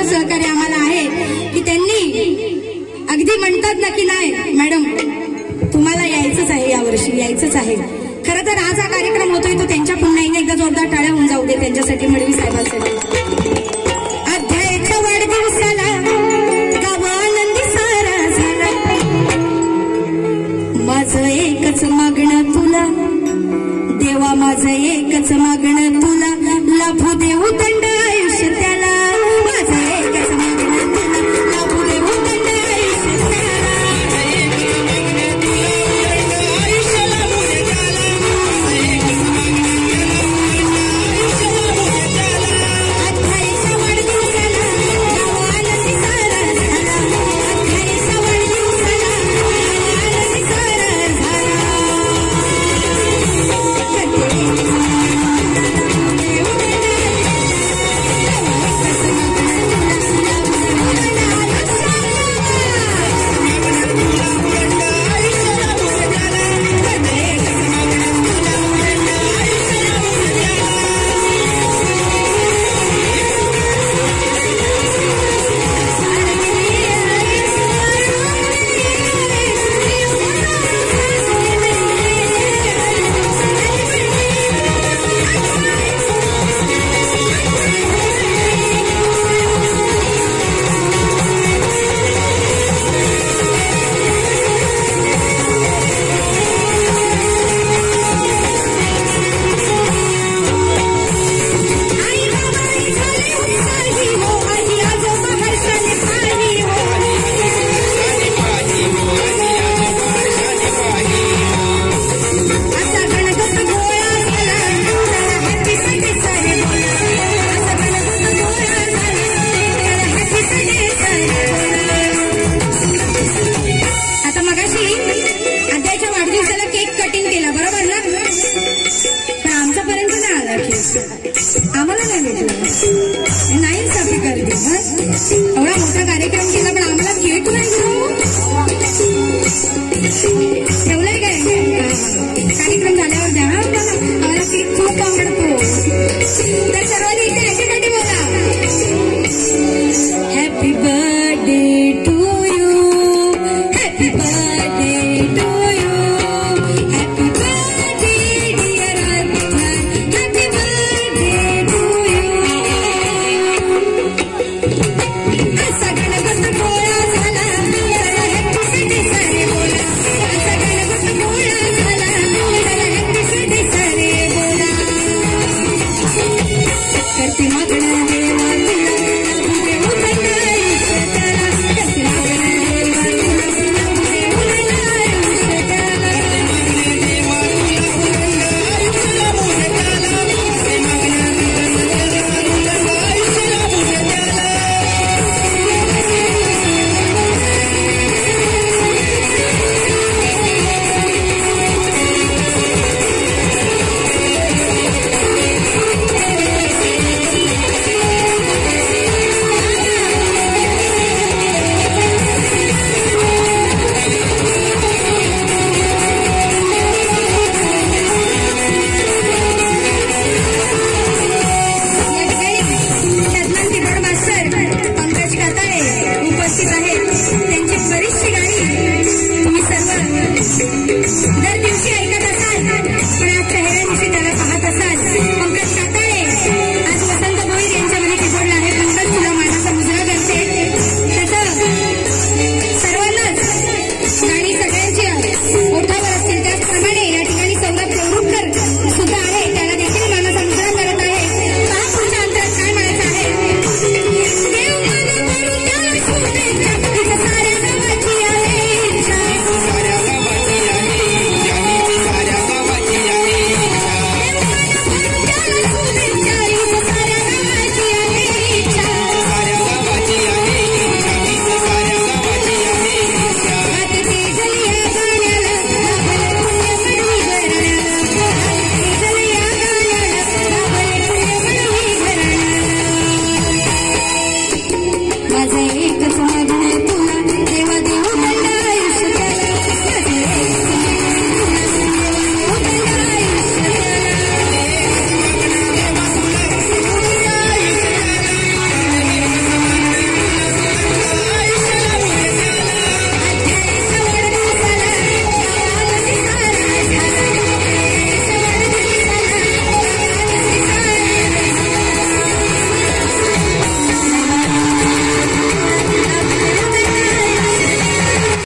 मुलांचं सहकार्य आम्हाला आहे की त्यांनी अगदी म्हणतात ना की नाही मॅडम तुम्हाला यायचंच आहे, यावर्षी यायचंच आहे. खरं तर आज हा कार्यक्रम होतोय तो त्यांच्या पुन्हा एकदा जोरदार टाळ्या होऊन जाऊ दे त्यांच्यासाठी, मडवी साहेबांसाठी. अध्यायाच्या वाढदिवसाला गाव आनंदी सारा झाला, माझं एकच मागणं तुला देवा, माझं एकच मागणं तुला, लाभू देऊ दंड आयुष्य त्याला, माझं एकच मागणं तुला, लाभू देऊ दंड आयुष्य त्याला, अध्यायाच्या वाढदिवसाला गाव आनंदी सारा झाला, अध्यायाच्या वाढदिवसाला गाव आनंदी सारा झाला. आम्हाला नाही भेटलं नाही साफी करते एवढा मोठा कार्यक्रम केला पण आम्हाला केक नाही ठेवलंय काय कार्यक्रम झाल्यावर द्या आम्हाला केक खूप आवडतो तर सर्वांनी इथे